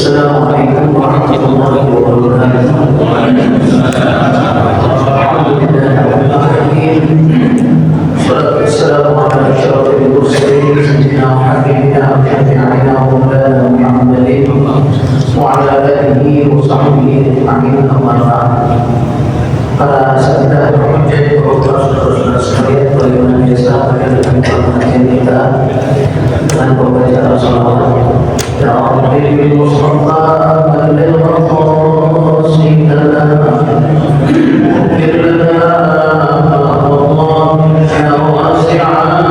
Assalamualaikum warahmatullahi wabarakatuh. Assalamualaikum warahmatullahi wabarakatuh. Para sahabat menjadi saudara sekalian, bagaimana biasa pada pengajian kita dengan pembacaan salawat. Ya Allah, bil mustafa lil qasidana birlana Allah ya wasi'an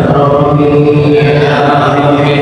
rabbi ya rabbi.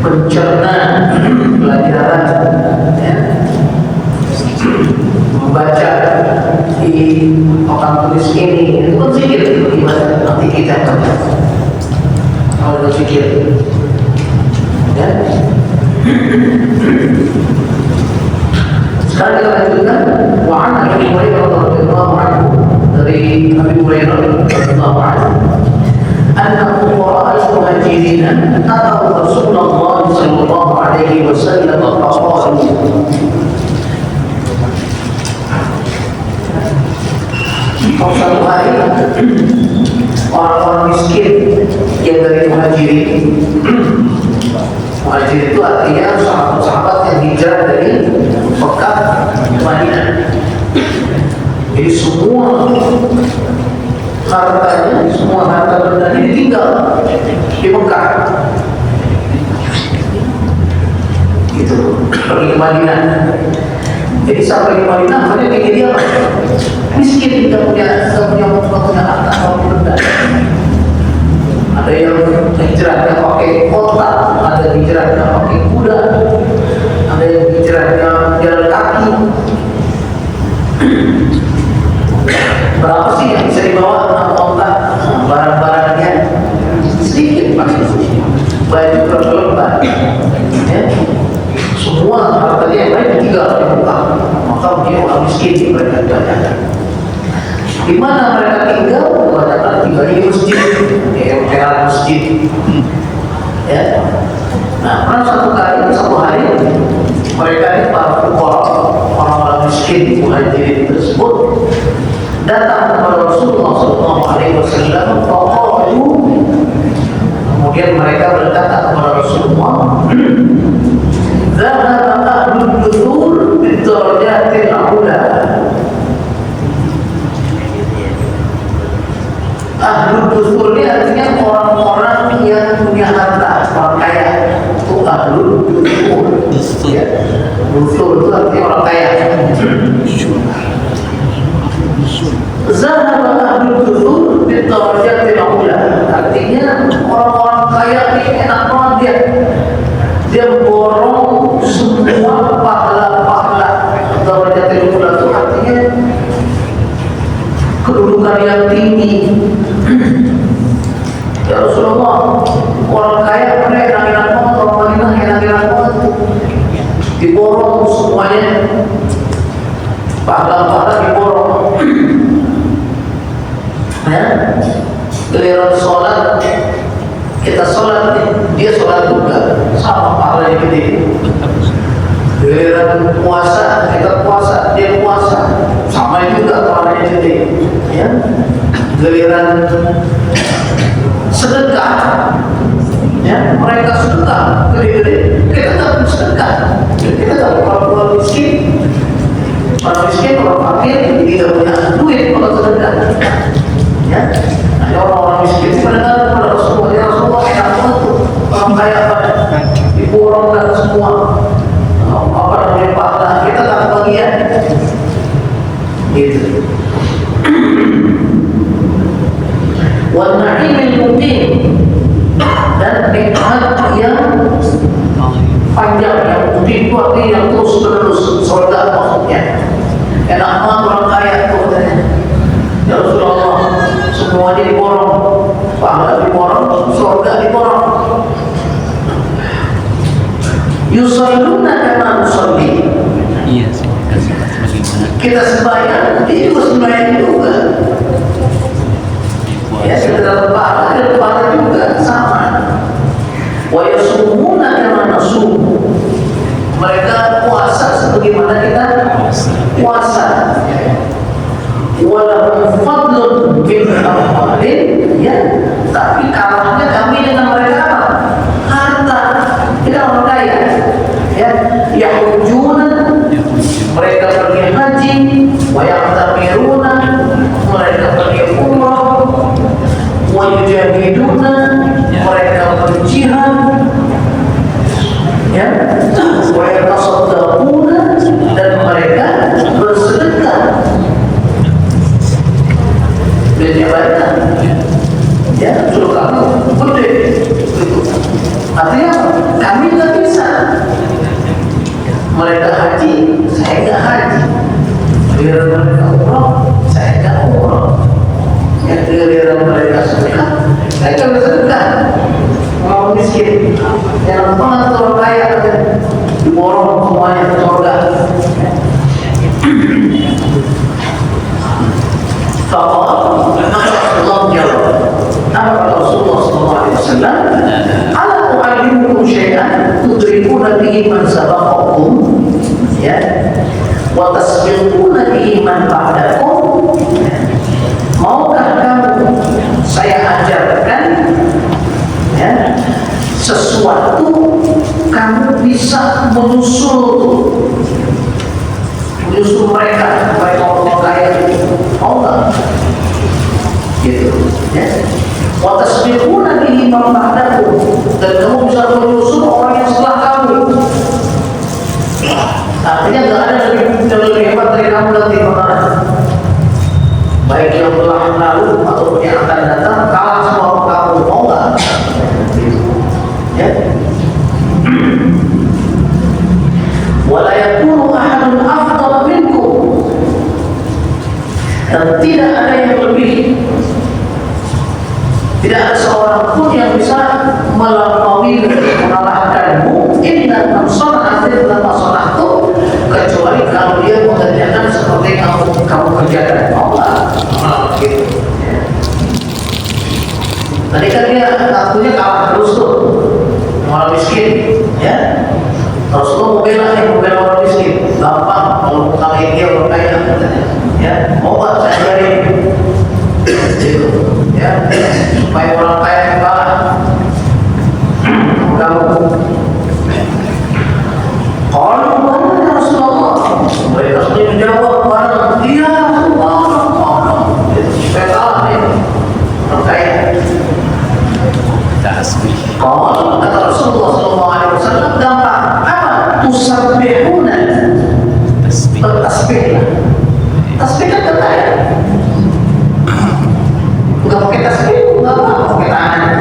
Mencerna pelajaran, membaca di akan tulis ini, itu kan zikir. Gimana nanti kita baca kalau itu zikir, ya. Sekarang kita lanjutkan. Wa'an Abi Hurairah radhiyallahu anhu, dari Abi Hurairah radhiyallahu anhu, anna fuqara al-muhajirin atau Rasulullah sallallahu alaihi wasallam faqalu, suatu hari orang-orang miskin yang dari muhajirin. Muhajirin itu artinya sahabat-sahabat yang hijrah dari Mekah ke Madinah. Jadi semua hartanya, semua harta bendanya ditinggal di Mekah. Gitu, pergi ke Madinah. Jadi sampai di Madinah hanya dia miskin, tidak punya harta atau benda. Ada yang hijrahnya pakai otak, ada hijrahnya pakai kuda, ada yang hijrahnya jalan kaki. Berapa sih yang bisa dibawa dengan otak? Barang-barangnya sedikit pasti, baju berapa lembar, ya. Semua hartanya yang lain tinggal di Mekah. Maka dia orang miskin mereka kebanyakan. Di mana mereka tinggal? Kebanyakan tinggal di masjid, ya, masjid. Ya. Nah, pernah satu hari mereka ini para fuqara, orang-orang miskin muhajirin tersebut datang kepada Rasulullah SAW. Kemudian mereka berkata kepada Rasulullah, "Zahaba ahlul duthur bid-darajatil 'ula." Ahlul duthur ini artinya orang-orang yang punya harta, orang kaya. Itu ahlul duthur. Ya. Duthur itu artinya orang kaya. Zahaba ahlul duthur bid-darajatil 'ula. Artinya orang-orang kaya ini enak banget dia borong semua pahala-pahala. Darajatil 'ula itu artinya kedudukan yang tinggi. Ya Rasulullah, orang kaya mana enak-enak banget, orang Madinah enak-enak banget, diborong semuanya, pahala-pahala diborong. Ya, giliran sholat, kita sholat, dia sholat juga, sama pahalanya gede. Giliran puasa, kita puasa, dia puasa, sama juga pahalanya gede. Ya, giliran sedekah, ya, mereka sedekah gede-gede, kita tak sedekah. Kita tak orang miskin, orang fakir tidak punya duit kalau sedekah. Ya, ada orang-orang miskin mendengar kepada Rasulullah, ya Rasulullah, enak banget tuh orang kaya pada diborongkan semua apa namanya pahala, kita tak bagian. Gitu. Wan na'imil muqim, dan nikmat yang panjang, yang muqim itu artinya yang terus-menerus, surga maksudnya. Enak banget orang kaya itu katanya. Ya Rasulullah, semuanya diborong, pahala diborong, surga diborong. Yusalluna kama nusalli. Iya, kita sembahyang, dia juga sembahyang juga. Ya, kita dapat pahala juga sama. Wa yasumuna kama nasum. Mereka puasa sebagaimana kita puasa. Walahum fadlun bil amwalin, ya, tapi kalahnya kami dengan mereka apa? Harta. Kita orang kaya. Ya, yahujuna, mereka pergi haji, wa yaqtamiruna, mereka pergi umrah, wa yujahiduna, mereka berjihad, ya, wa yatasaddaquna, dan mereka bersedekah. Duitnya banyak, ya, suruh kamu gede. Artinya kami nggak bisa. Mereka haji, saya nggak haji. Biar mereka umroh, saya nggak umroh. giliran mereka sedekah, mereka bersedekah. Orang miskin, yang banget orang kaya akan diborong semuanya ke surga. Allah jawab, apa Rasulullah SAW? Ala u'allimukum syai'an tudrikuna bihi man sabaqakum, ya, wa tasbiquna bihi man ba'dakum. Maukah kamu saya ajarkan, ya, sesuatu kamu bisa menyusul mereka orang kaya, mau nggak? Gitu, ya. Wa tasbiquna bihi man ba'dakum, dan kamu bisa menyusul orang yang setelah kamu. Artinya nggak ada yang lebih hebat dari kamu nanti mana, baik yang telah lalu atau yang akan datang, kalah semua kamu, mau nggak? Ya. Wala yakunu ahadun afdal minkum, dan tidak ada yang lebih, tidak ada seorang pun yang bisa melampaui mengalahkanmu inna man sana'a mithla sana'tu, kecuali kalau dia mengerjakan seperti kamu kerjakan. Allah gitu. Tadi kan dia ngakunya kalah terus tuh, orang miskin, ya. Rasulullah membela orang miskin, gampang kalau kalian dia orang kaya, ya. Mau nggak saya ajarin, gitu, ya, supaya orang kaya kalah. Kamu, kalau ya Rasulullah, mereka sudah menjawab, iya Rasulullah, supaya kalah nih orang kaya. Kalau kata Rasulullah SAW, gampang. Tusabbihuna, bertasbihlah. Tasbih kan kata ya, nggak pakai tasbih, nggak pakai tangan,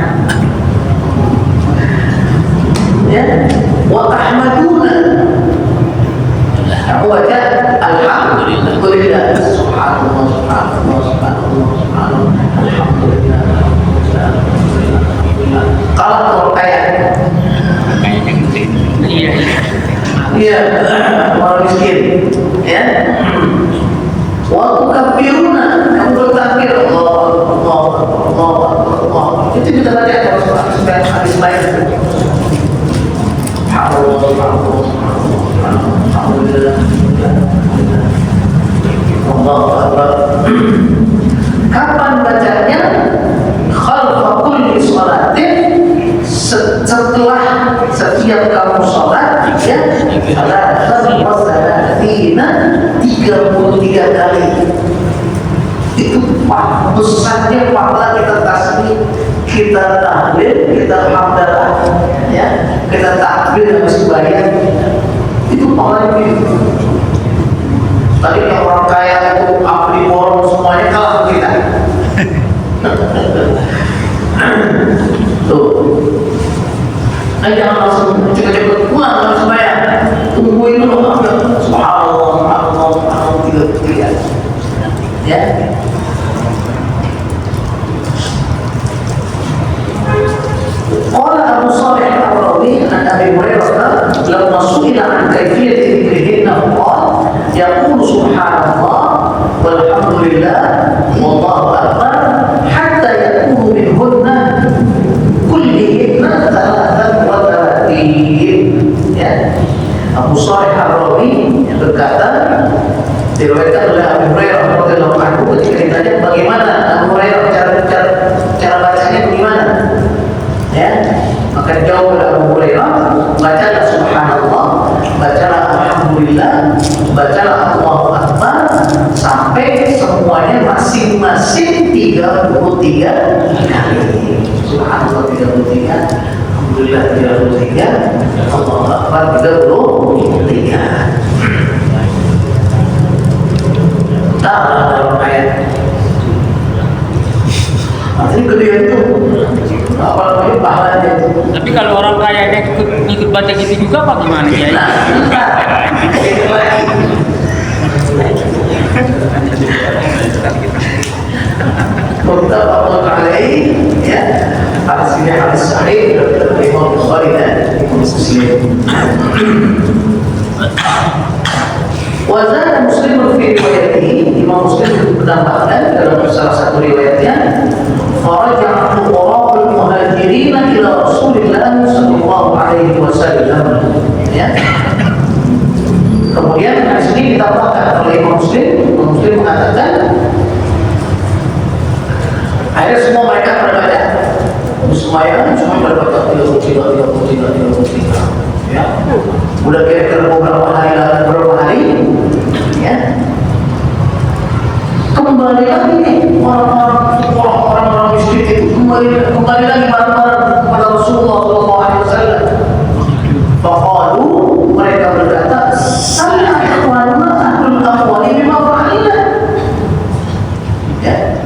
ya. Wa tahmaduna, wajah alhamdulillah, subhanallah, subhanallah, subhanallah, subhanallah, alhamdulillah, alhamdulillah. Kalau orang kaya, iya, orang miskin, ya. Wa tukabbiruna, kamu bertakbir, Allah. Itu kita baca kalau sudah hadis lain. Alhamdulillah. Allahu Akbar. Kapan bacanya? Khalfa kulli sholatin, setelah setiap kamu sholat, ya, salatina 33 kali. Itu besarnya pahala kita tasbih, kita tahlil, kita hamdalah, ya, kita takbir dan sembahyang. Itu pahala itu. Tadi yang orang kaya itu abdi borong semuanya kalah kita. Tuh. Jangan langsung cepet-cepet pulang kalau sembahyang. Tungguin dulu, subhanallah, subhanallah, subhanallah, 33. Ya. Qala Abu Shalih Al-Rawi an Abi Hurairah lamma su'ila an kayfiyati dzikrihinna qala yaqulu subhanallah walhamdulillah wallahu akbar hatta yakunu minhunna kullihinna thalathan wa thalathin. Ya. Abu Shalih Al-Rawi berkata, diriwayatkan oleh Abu Hurairah radhiyallahu anhu, ketika ditanya bagaimana Abu Hurairah cara bacanya bagaimana, ya, maka dijawab oleh Abu Hurairah, bacalah subhanallah, bacalah alhamdulillah, bacalah Allahu akbar sampai semuanya masing-masing 33 kali. Subhanallah 33, alhamdulillah 33, Allahu akbar 33. Dalam ayat asli gede itu apa namanya pahalanya itu. Tapi kalau orang kaya ikut baca gitu juga apa gimana ya? Kita sembahyang cuma pada baca 33 ya. Udah kira-kira beberapa hari ya, kembali lagi nih orang-orang miskin itu kembali lagi bareng-bareng kepada Rasulullah SAW. Faqalu, mereka berkata, "Sana ikhwanuna ahlul amwali bima fa'alna." Ya.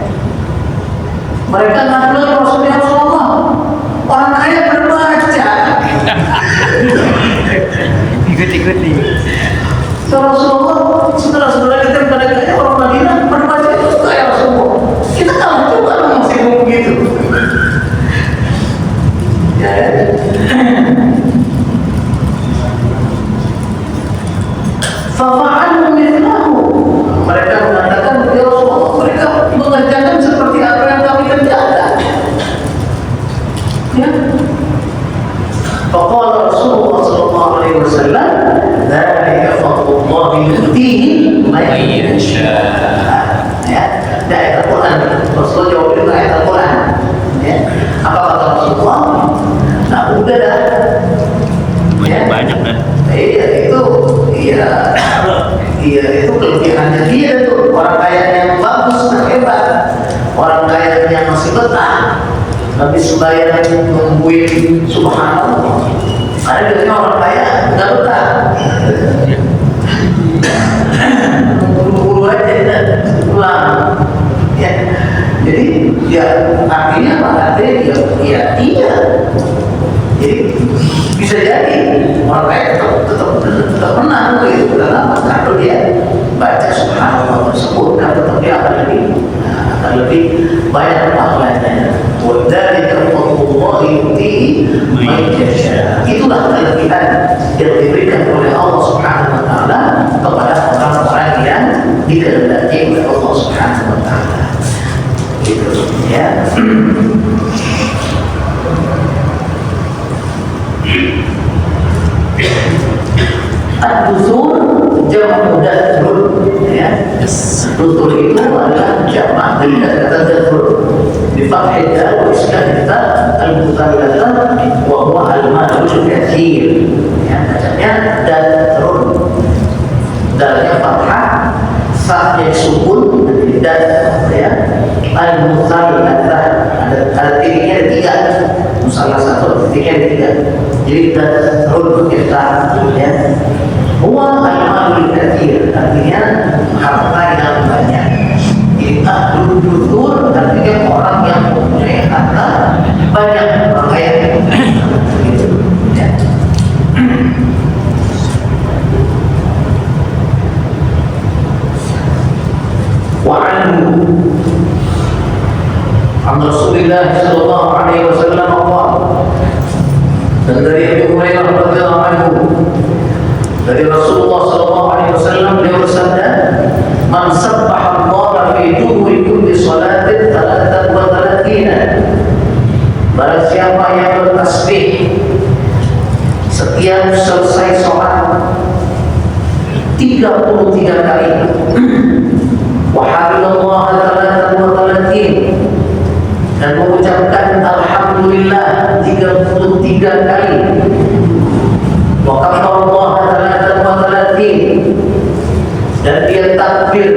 Mereka ngaduin Rasulullah, orang kaya berbaca. Ikut-ikut nih. Rasulullah, setelah kita pada kaya orang Madinah berbaca itu kaya Rasulullah. Kita kalah juga masih ngomong begitu. Ya. Fa'alu mithlahu. Mereka mengatakan, ya Rasulullah, mereka mengerjakan seperti apa yang kami kerjakan. Ya. Faqala Rasulullah sallallahu alaihi wasallam, "Dzalika fadlullah yu'tihi man yasha." Ya, ayat Al-Qur'an. Rasulullah jawab dengan ayat Al-Qur'an. Ya. Apa kata Rasulullah? Nah, udah dah. Banyak kan? Iya itu kelebihannya dia tuh. Orang kaya yang bagus dan hebat, orang kaya yang masih betah, tapi sembahyang nungguin subhanallah. Ada biasanya orang kaya nggak betah, buru-buru aja pulang. Ya, jadi ya artinya apa? Artinya ya iya. Jadi bisa jadi orang kaya tetap menang gitu. Karena kalau dia baca subhanallah tersebut, kan tetap dia akan lebih banyak pahalanya. Wa dzalika fadlullah yu'tihi man yasha. Itulah kelebihan yang diberikan oleh Allah Subhanahu wa taala kepada orang-orang yang dikehendaki oleh Allah Subhanahu wa taala. Gitu ya. Ad-dusur jamak dathur ya. Dusur itu adalah jamak dari kata dathur. Bi fathil dal wa iskan ta al-muthallathah wa huwa al-malul katsir. Ya, bacanya dathur. Dalnya fathah, sa-nya sukun, dan ya. Al-muthallathah ada titiknya tiga. Salah satu titiknya tiga. Jadi dathur kita ya. Huwa al-malul katsir, artinya harta yang banyak. Jadi ahlul dusur artinya orang yang mempunyai harta banyak, orang kaya. Gitu. Ya. Wa anhu an Rasulillah sallallahu alaihi wasallam qala, dan dari Abu Hurairah radhiyallahu anhu, dari Rasulullah sallallahu alaihi wasallam beliau bersabda, "Man sabbaha Allah fi duburi kulli salatin 33." Barang siapa yang bertasbih setiap selesai sholat 33 kali, wa hamidallah 33, dan mengucapkan alhamdulillah 33 kali, wa kabbarallah 33, dan dia takbir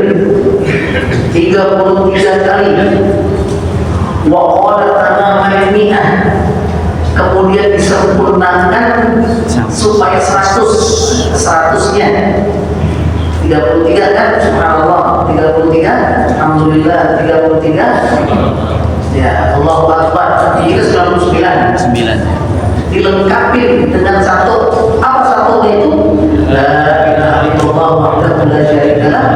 33 kali, wa qala tamamal mi'ah, kemudian disempurnakan supaya 100-nya 33 kan, subhanallah 33, alhamdulillah 33, ya Allahu Akbar itu 99, dilengkapi dengan satu, apa satunya itu? La ilaha illallah wahdahu la syarika lah,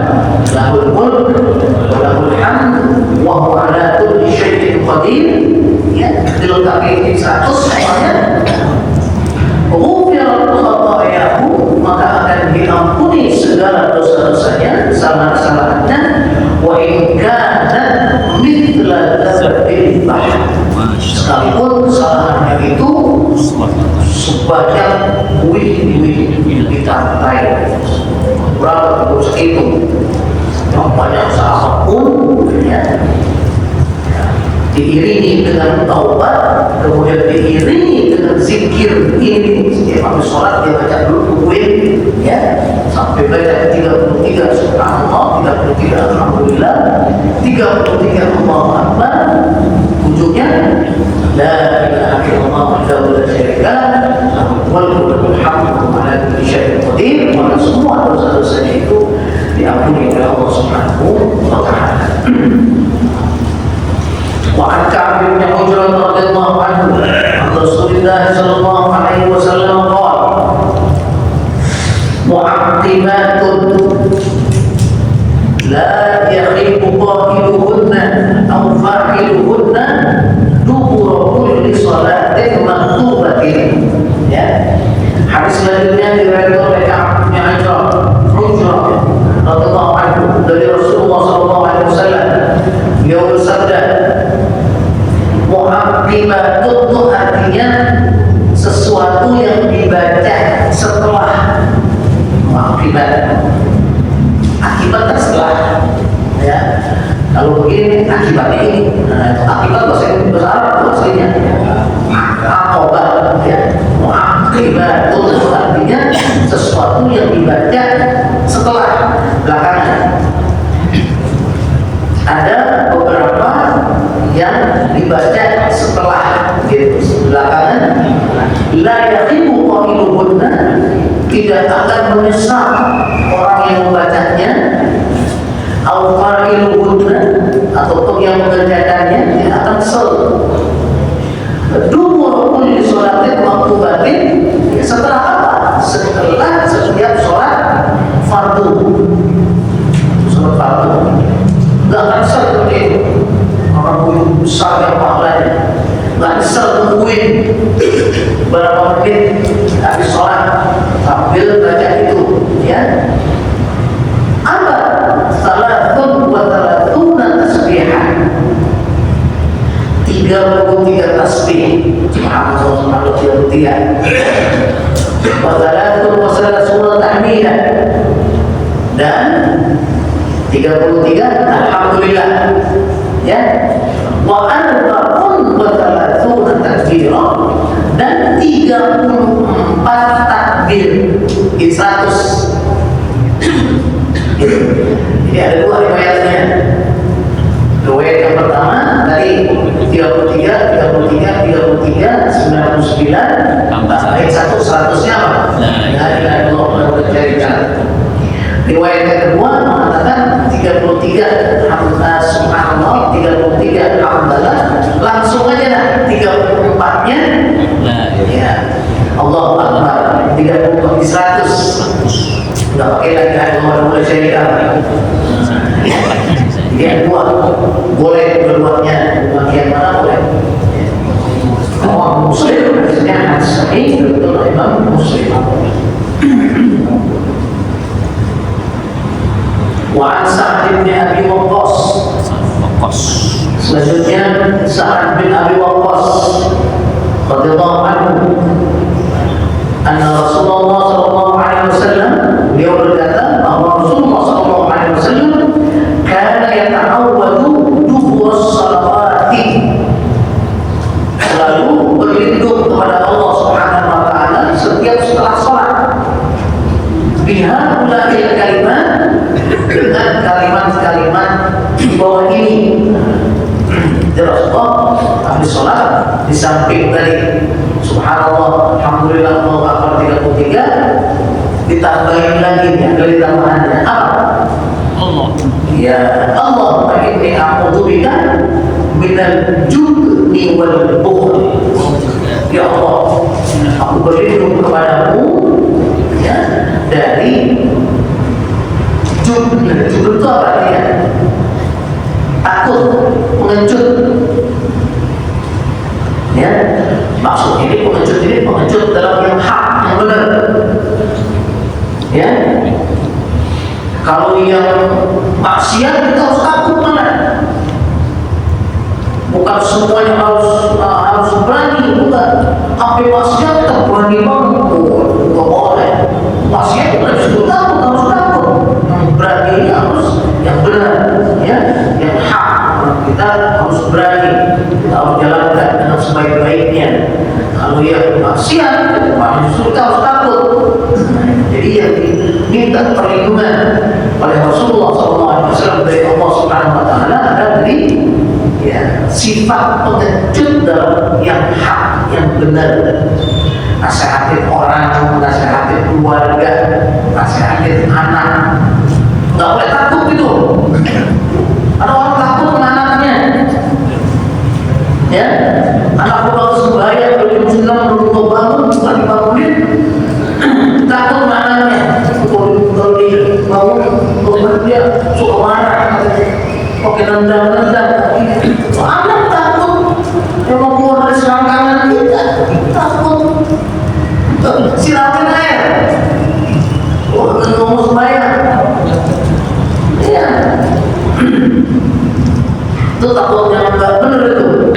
lahul mulk wa lahul hamd wa huwa ala kulli syai'in qadir. Ya, dilengkapi 100 semuanya. Ghufirat khatayahu, maka akan diampuni segala dosa-dosanya, kesalahan-kesalahannya. Wa in kana mithla dzarbil bahr, sekalipun kesalahannya itu sebanyak buih-buih di pantai. Berapa dosa itu? Yang banyak salah pun ya, diiringi dengan taubat kemudian diiringi dengan zikir ini. Setiap habis sholat dia baca dulu kuwin, ya, sampai baca 33 subhanallah, 33 alhamdulillah, 33 Allahu akbar. Ujungnya la ilaha illallah wahdahu la syarika lahu lahul hamdu ala kulli syai'in qadir. Maka semua dosa-dosanya itu diampuni oleh Allah Subhanahu wa taala. وعن كعب بن عجرة رضي الله عنه عن رسول الله صلى الله عليه وسلم قال معقبات لا يخيب قائلهن أو فاعلهن دبر كل صلاة مكتوبة. Ya. Hadis selanjutnya diriwayatkan oleh Ka'ab bin Ujrah radhiyallahu anhu dari Rasulullah sallallahu alaihi wasallam. Beliau bersabda, mu'aqibatun itu artinya sesuatu yang dibaca setelah. Mu'aqibat, akibat setelah, ya. Kalau begini akibatnya ini, nah, itu akibat bahasa Arab itu aslinya aqobah, ya. Mu'aqibatun itu artinya sesuatu yang dibaca setelah, belakangan. Ada beberapa yang dibaca setelah, gitu, belakangan. La yaqibu qailuhunna, tidak akan menyesal orang yang membacanya. Au qailuhunna, atau yang mengerjakannya tidak akan kesel. Dubur kulli sholatin maktubatin, ya, setelah apa? Setelah setiap sholat fardu. Sholat fardu nggak akan kesel seperti itu. Orang punya besar yang pahalanya, nggak kesel nungguin berapa menit habis sholat sambil baca itu, ya. Apa? Salatun wa salatuna tasbihan, 33 tasbih. Subhanallah, 33. Wa salatun wa salatuna tahmidah, dan 33 alhamdulillah, ya. Wa arba'un wa thalathuna takbirah, dan 34 takbir. Ini 100. Jadi ada dua riwayatnya. Riwayat yang pertama tadi 33, 99, ayat 1, 100-nya apa? La ilaha illallah wa la syarika. Riwayat yang kedua mengatakan 33 subhanallah, 33 alhamdulillah, langsung aja lah 34-nya, ya, Allahu akbar, 34 di 100. Nggak pakai lagi Allah boleh syarikat. Dia dua, boleh dua-duanya, bagian mana boleh. Oh, Muslim hadisnya hadis sahih betul Imam Muslim. Wa an Sa'ad bin Abi Waqqas. Selanjutnya Sa'ad bin Abi Waqqas radhiyallahu anhu, anna Rasulullah sallallahu alaihi wasallam, beliau berkata bahwa Rasulullah sallallahu alaihi wasallam kana yata'awwadu dubur salawati, selalu berlindung kepada Allah Subhanahu wa taala setiap setelah salat. Biha ulil kalimat, dengan kalimat-kalimat di bawah ini. Rasulullah habis sholat di samping tadi subhanallah, alhamdulillah, Allahu akbar 33, ditambahin lagi ya, dari tambahannya apa? Allah. Ya Allah, inni a'udzubika minal jubni wal bukhl. Ya Allah, aku berlindung kepadamu, ya, dari jubn. Jubn itu apa artinya? Takut, pengecut, ya. Maksud ini pengecut dalam yang hak, yang benar, ya. Kalau yang maksiat kita harus takut mana? Bukan semuanya harus berani, bukan. Apa maksiat kita berani banget, bukan boleh. Maksiat kita harus takut, harus takut. Yang berani ini harus yang benar, ya, yang hak. Kita harus berani, kita harus jalankan dengan sebaik sebaik-baiknya. Kalau yang maksiat, justru kita harus takut. Jadi yang diminta perlindungan oleh Rasulullah SAW dari Allah Subhanahu Wa Taala adalah dari sifat pengecut dalam yang hak, yang benar. Nasihatin orang, nasihatin keluarga, nasihatin anak. Nggak boleh takut gitu. Ada orang takut sama anaknya. Ya, anak baru sembahyang, belum Islam, belum bangun, bukan dibangunin. Takut sama anaknya. Kalau dia bangun, dia suka marah. Pakai nendang-nendang. Anak takut. Dia mau keluar dari selangkangan kita. Takut. Siramin air. Oh, ngomong sembahyang. Iya. Itu takut yang enggak benar itu.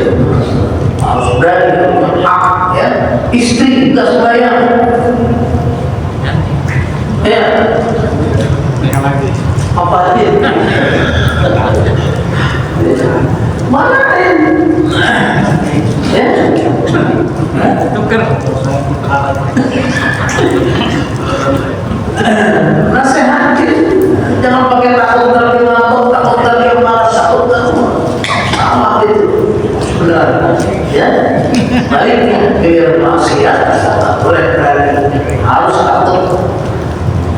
Harus berani dengan hak, ya. Istri enggak sembahyang. Ya. Apa dia? Mana ya? Tuker. Nasihatin, jangan pakai takut terlalu takut terlalu malas, takut terlalu sama itu benar, ya. Baliknya biar maksiat, boleh berani, harus takut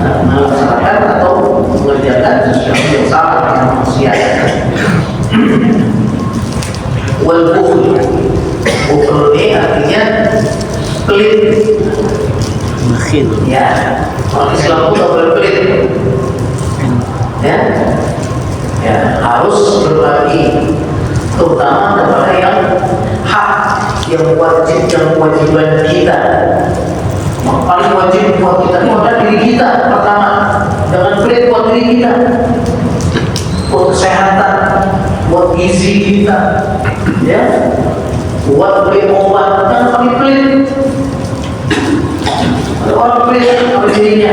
melaksanakan atau mengerjakan sesuatu yang salah dengan maksiat. Wal bukhl, bukhl ini artinya pelit. Ya, orang Islam itu tak boleh pelit. Ya, harus berbagi, terutama kepada yang hak, yang wajib, yang kewajiban kita. Yang paling wajib buat kita itu adalah diri kita. Pertama, jangan pelit buat diri kita, buat kesehatan, buat gizi kita, ya, buat beli obat. Jangan pakai pelit. Orang pelit sama dirinya.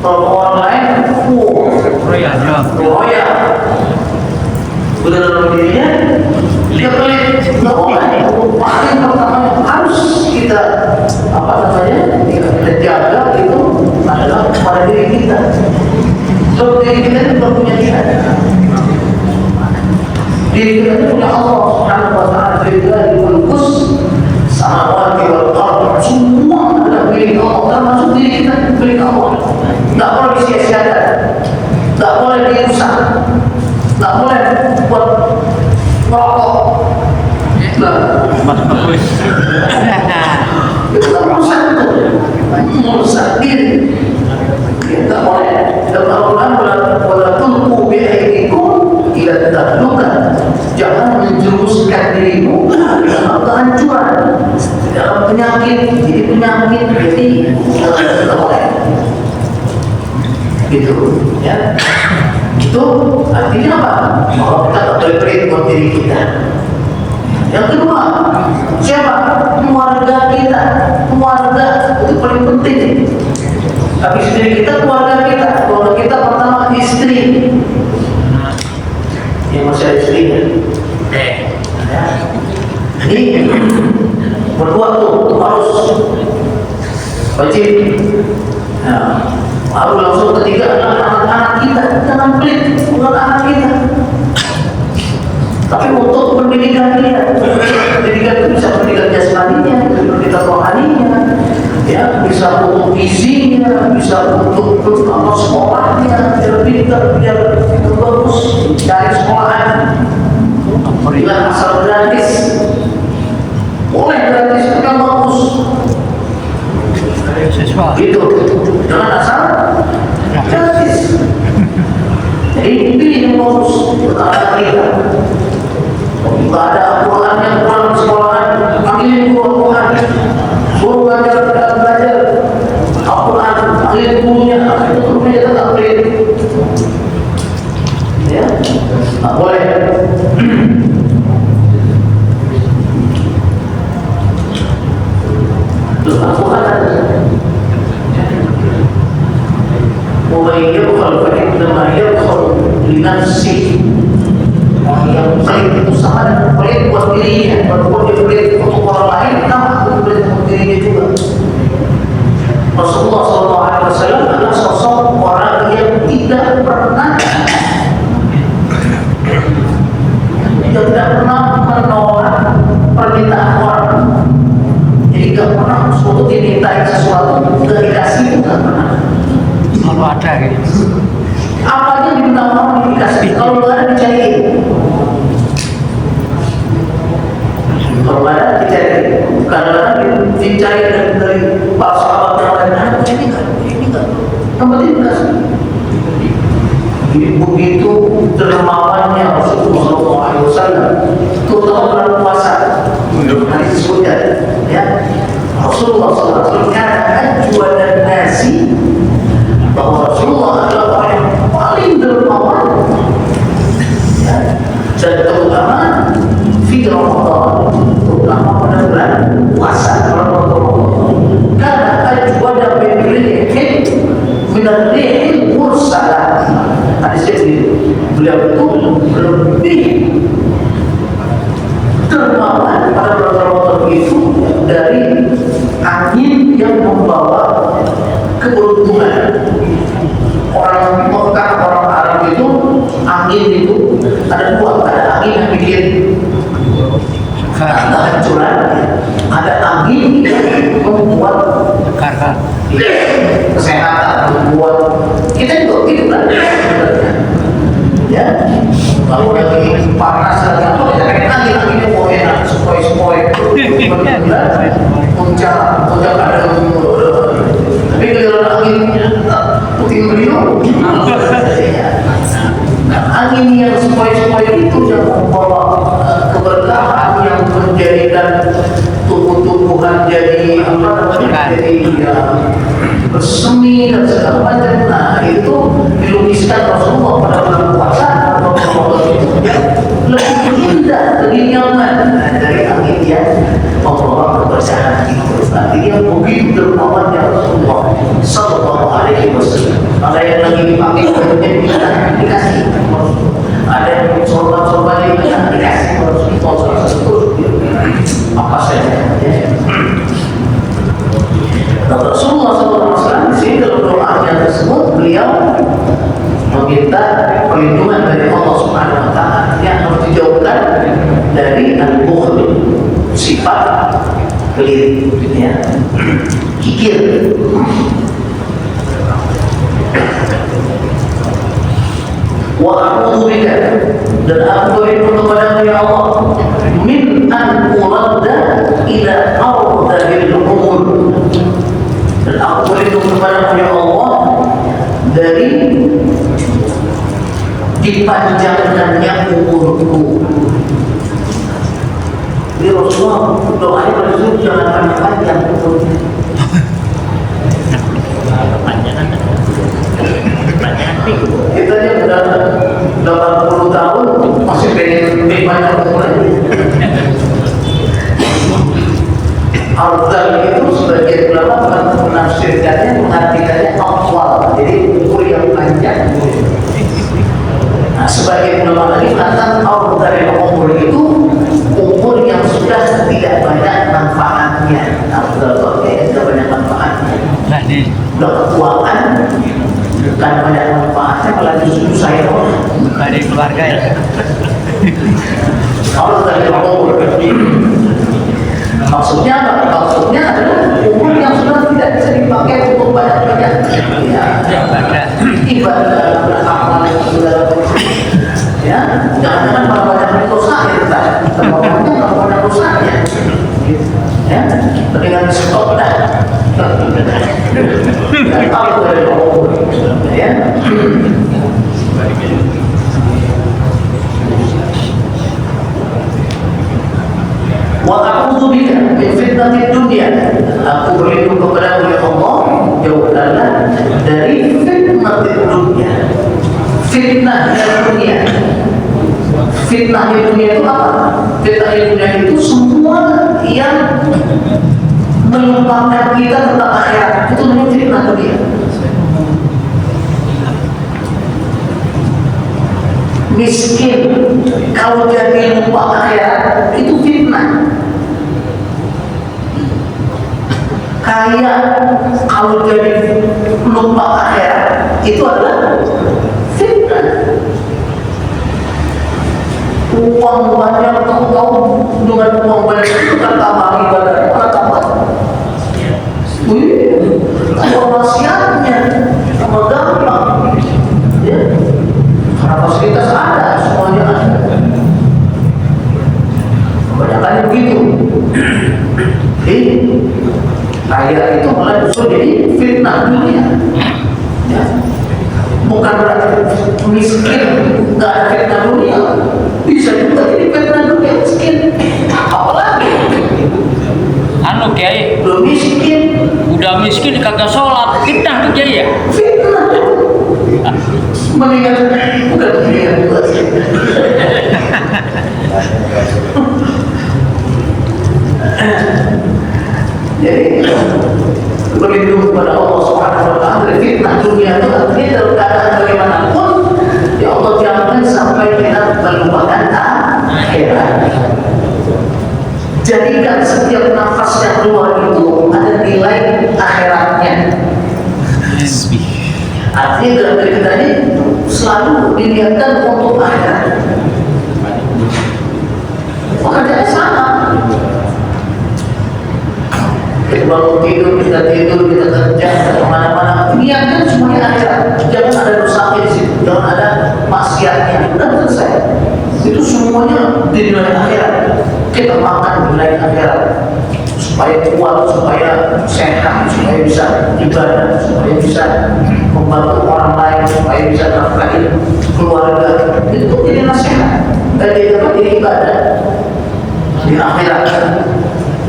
Kalau orang lain, roya. Benar sama dirinya, dia pelit. Nggak boleh. Paling pertama harus kita kita jaga itu adalah pada diri kita. So diri kita itu bukan punya kita. Diri kita itu punya Allah Subhanahu Wa Taala. Fidlali mulkus samawati wal ardh, semua adalah milik Allah, termasuk diri kita milik Allah. Tak boleh disia-siakan, tak boleh dirusak, tak boleh buat merokok. Kita merusak diri. Kita boleh. Dan Allah wala tulqu bi aydikum ila tahluka. Jangan menjerumuskan dirimu dalam kehancuran, dalam penyakit. Jadi penyakit, jadi tidak boleh. Gitu, ya. Itu artinya apa? Bahwa kita tak boleh pelit buat diri kita. Yang kedua, siapa? Keluarga kita. Keluarga itu paling penting. Tapi istri kita, keluarga kita. Keluarga kita pertama istri. Yang masih ada istrinya. Ini berdua tuh harus wajib. Baru langsung ketiga anak-anak kita. Jangan pelit buat anak kita. Tapi untuk pendidikan dia, pendidikan itu bisa pendidikan jasmaninya, pendidikan rohaninya, ya, bisa untuk gizinya, bisa untuk sekolahnya, biar pintar, biar bagus, cari sekolahan. Bila asal gratis, boleh gratis, kan bagus. Gitu, jangan asal gratis. Jadi pilih yang bagus untuk anak kita. Tidak ada Al-Quran yang kurang sekolahan, panggilin guru Al-Quran, suruh belajar Al-Quran, panggilin gurunya, itu gurunya tetap pelit. Ya, tak boleh. Terus Al-Quran ada. Mubayyabkhal fa'idnama yabkhal linafsih. Yang pelit itu sama dengan pelit buat dirinya, buat dia pelit begitu dermawannya Rasulullah SAW, terutama bulan puasa. Nanti disebutkan, ya. Rasulullah SAW karena jual dan nasi, bahwa Rasulullah adalah orang yang paling dermawan, ya. Dan terutama di Ramadan, terutama pada bulan puasa Ramadan. Karena jual dan berikan minar rihil mursalah. Hadis ini beliau itu lebih dermawan pada bulan Ramadan itu dari angin yang membawa keberuntungan. Orang Mekah, orang Arab itu angin itu ada dua, ada angin yang bikin kehancuran, ada angin yang membuat kesehatan, membuat kita juga gitu kan, ya. Kalau lagi panas lagi apa, ya kayak angin yang mau enak, sepoi-sepoi, puncak ada, tapi kalau anginnya putih beliau, angin yang sepoi-sepoi itu yang membawa keberkahan, yang menjadikan tumbuh-tumbuhan jadi apa namanya, jadi ya, bersemi dan segala macam. Nah itu dilukiskan Rasulullah pada bulan puasa atau Ramadan itu lebih indah, lebih nyaman dari angin yang membawa keberkahan itu. Artinya begitu dermawannya Rasulullah Sallallahu Alaihi Wasallam. Ada yang lagi dipakai kemudian kita dikasih, ada yang sorban-sorban yang dikasih Rasulullah apa saja. Rasulullah SAW di sini dalam doanya tersebut beliau meminta perlindungan dari Allah Subhanahu Wa Taala yang harus dijauhkan dari al-bukhl, sifat pelit, ya, kikir. Wa a'udzu bika, dan aku berlindung kepadamu ya Allah, min an uradda ila ardhil umur, dan aku berlindung kepadamu ya Allah dari dipanjangkannya umurku. Jadi Rasulullah doanya pada itu jangan panjang umurnya. Kita yang udah 80 tahun masih pengen lebih banyak umurnya. Al-Qadar itu sebagian ulama menafsirkannya, mengartikannya awal, jadi umur yang panjang. Nah, sebagian ulama lagi mengatakan Al-Qadar yang umur itu umur yang sudah tidak banyak manfaatnya. Al-Qadar itu tidak banyak manfaatnya. Udah ketuaan, bukan banyak manfaatnya, malah justru saya dari keluarga ya. Al-Qadar yang umur. Maksudnya apa? Maksudnya adalah umur yang sudah tidak bisa dipakai untuk banyak-banyak ibadah, beramal, segala macam. Ya, jangan-jangan malah banyak dosa kita, terlalu banyak dosanya. Ya, dengan stop dah. Tidak tahu dari umur. Ya. Wa a'udzu bika min fitnatid dunya. Aku berlindung kepadamu ya Allah, jauhkanlah dari fitnatid dunya. Fitnah dunia. Fitnah dunia itu apa? Fitnah dunia itu semua yang melupakan kita tentang akhirat. Itu namanya fitnah dunia. Miskin kalau jadi lupa akhirat itu fitnah. Kaya kalau jadi lupa akhirat itu adalah fitnah. Uang banyak kau dengan uang banyak itu kan tambah ibadah, mana tambah? Wih, tambah maksiatnya, tambah gampang. Ya. Karena fasilitas ada, semuanya ada. Kebanyakan begitu. Jadi kaya itu malah justru jadi fitnah dunia. Ya. Bukan berarti miskin, nggak ada fitnah dunia, bisa juga jadi fitnah dunia miskin. Apalagi Anu Kiai, belum miskin, udah miskin kagak sholat, fitnah tuh Kiai ya? fitnah. Mendingan bukan mendingan juga sih. Jadi berlindung kepada Allah Subhanahu wa taala dari fitnah dunia itu artinya dalam keadaan bagaimanapun ya Allah jangan sampai kita melupakan akhirat. Jadikan setiap nafas yang keluar itu ada nilai akhiratnya. Artinya dalam diri kita ini selalu diniatkan untuk akhirat. Pekerjaannya sama. Kita bangun tidur, kita kerja, kita kemana-mana. Niatkan semuanya akhirat. Jangan ada dosanya di situ, jangan ada maksiatnya. Udah selesai. Itu semuanya dinilai akhirat. Kita makan nilai akhirat supaya kuat, supaya sehat, supaya bisa ibadah, supaya bisa membantu orang lain, supaya bisa nafkahin keluarga. Itu jadi nasihat. Dan dia dapat jadi ibadah di akhirat.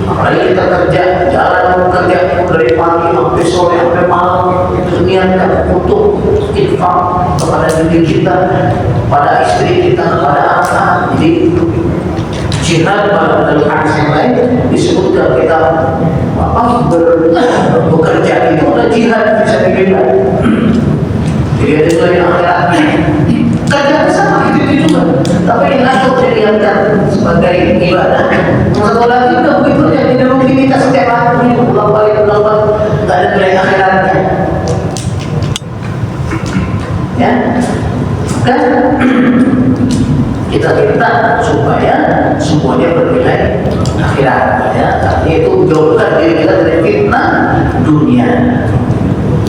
Apalagi kita kerja, jalan kerja dari pagi sampai sore sampai malam, itu niatkan untuk infak kepada diri kita, pada istri kita, kepada anak. Jadi jihad dalam hadis yang lain disebutkan kita bekerja itu adalah jihad bisa dibilang. Jadi ada nilai akhirat. Kerja sama itu juga, tapi yang aku jadikan sebagai ibadah. Satu lagi udah begitu jadi rutinitas setiap hari pulang balik nggak ada nilai akhiratnya. Ya, kan? Kita minta supaya semuanya bernilai akhirat. Ya, artinya itu jauhkan diri kita dari fitnah dunia.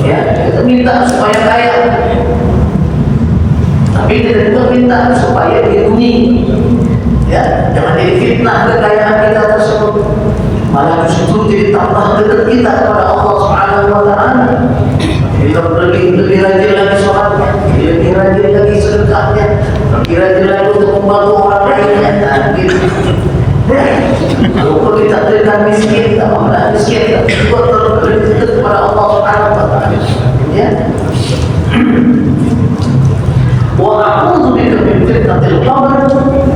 Ya, kita minta supaya kaya. Tapi kita juga minta supaya dilindungi, ya, jangan jadi fitnah kekayaan kita tersebut, malah justru jadi tambah dekat kita kepada Allah Subhanahu wa taala. Kita lebih rajin lagi sholatnya, lebih rajin lagi sedekahnya, lebih rajin lagi untuk membantu orang lainnya. Kalau perlu ditakdirkan miskin, kita malah miskin, tapi juga lebih dekat kepada Allah Subhanahu wa taala. Ya. Wa a'udzu bika min fitnatil qabr,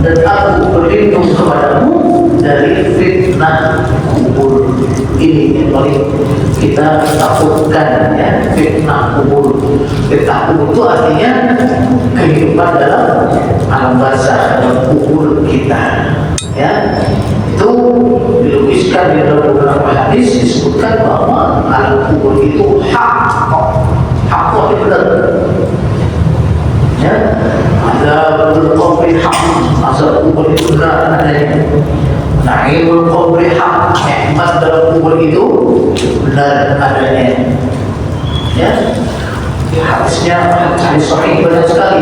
dan aku berlindung kepadamu dari fitnah kubur. Ini yang paling kita takutkan, ya, fitnah kubur. Fitnah kubur itu artinya kehidupan dalam alam barzakh, dalam kubur kita, ya. Itu dilukiskan di dalam beberapa hadis disebutkan bahwa alam kubur itu hak itu benar. Ya, ada berkobri hak, asal kubur itu benar adanya. Na'imul kubri hak, nikmat dalam kubur itu benar adanya. Ya, hadisnya hadis sahih banyak sekali.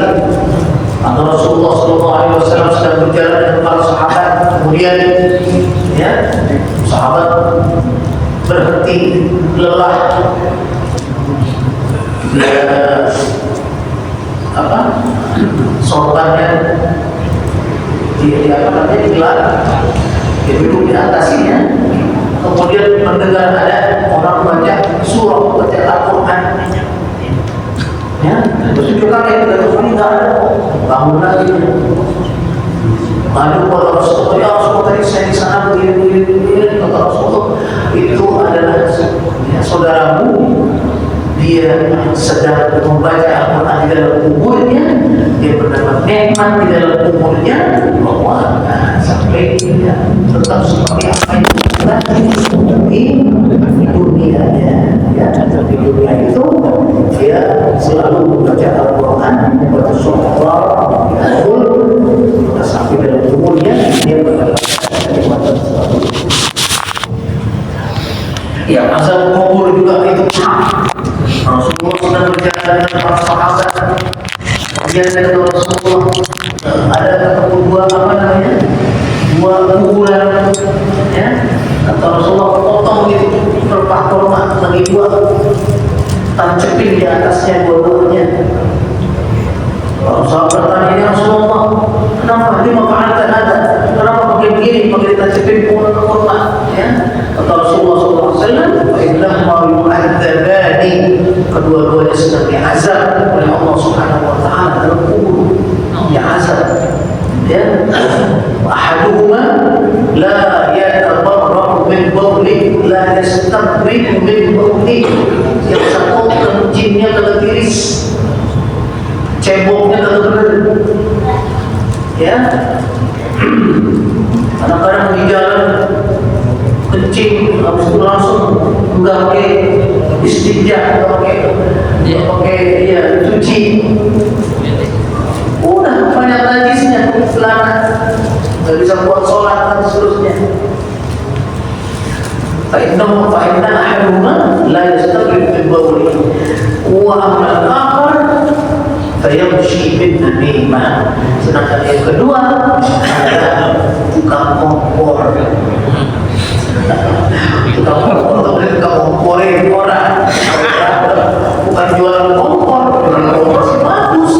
Atau Rasulullah SAW sedang berjalan dengan para sahabat, kemudian ya sahabat berhenti lelah. Sorbannya digelar, dia duduk di atasnya, kemudian mendengar ada orang baca surah, baca Al-Quran, ya, terus itu kaget, terus ini nggak ada, bangun lagi, lalu kalau Rasulullah, ya Rasulullah tadi saya di sana begini, kata Rasulullah, itu adalah ya, saudaramu. Dia sedang membaca Al-Quran di dalam kuburnya, dia mendapat nikmat di dalam kuburnya, bahwa sampai dia tetap seperti apa yang kita di dunianya, ya, di dunia itu dia selalu membaca Al-Quran, membaca surah Al-Quran, sampai dalam kuburnya dia mendapat nikmat tersebut. Ya, asal kubur juga itu hak. Rasulullah sedang berjalan dengan para sahabat. Kemudian kata Rasulullah, ada ketemu dua kuburan, ya. Kata Rasulullah, potong itu perpak-perpak lagi dua, tancepin di atasnya dua-duanya. Para sahabat tanya, ya Rasulullah, kenapa lima fa'alta hada? Kenapa pakai begini, pakai tajbih kurma? Ya, kata Rasulullah SAW, "Innahuma yu'adzabani." Kedua-duanya sedang diazab oleh Allah Subhanahu Wa Taala dalam kubur. Diazab. Ya, ahaduhuma la yatabarra'u min bawli, la yastabri'u min bawli. Yang satu kencingnya kena tiris, ceboknya kena benar. Ya, kadang-kadang di jalan kencing, habis itu langsung nggak pakai istinja, nggak pakai ya cuci. Udah banyak najisnya, celana nggak bisa buat sholat dan seterusnya. Fa'inna ahaduhuma la yastabri'u min bawli wa amma al-akhar fayamshi bin namimah. Sedangkan yang kedua adalah tukang kompor. Tukang kompor komporin orang, bukan jualan kompor. Jualan kompor sih bagus.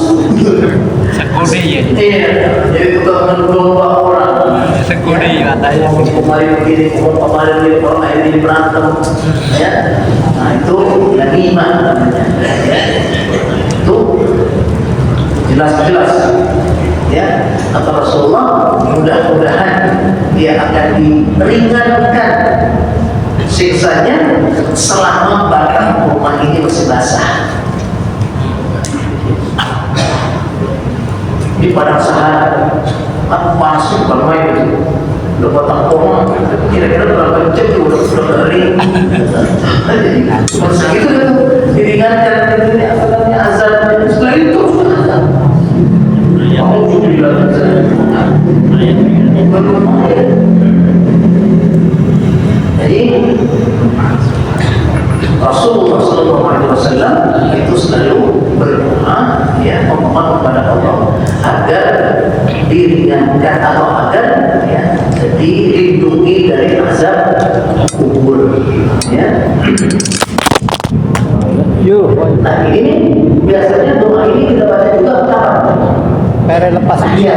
Sekode ya. Iya, jadi tukang mendomba orang. Sekode katanya. Kemarin begini, kemarin begini, orang ini berantem. Ya, nah itu namimah namanya. Ya. Itu jelas-jelas. Ya, kata Rasulullah, mudah-mudahan dia akan diringankan siksanya selama barang rumah ini masih basah. Di padang sahara, masuk kalau main itu, udah batang pohon, kira-kira berapa jam itu udah kering. Jadi masa itu diringankan ini apa namanya azabnya. Setelah itu azab. Alhamdulillah. Jadi Rasulullah SAW itu selalu berdoa, ya, memohon kepada Allah agar diringankan atau agar ya dilindungi dari azab kubur. Ya. Nah ini biasanya doa ini kita baca juga kapan? Pere lepas. Iya.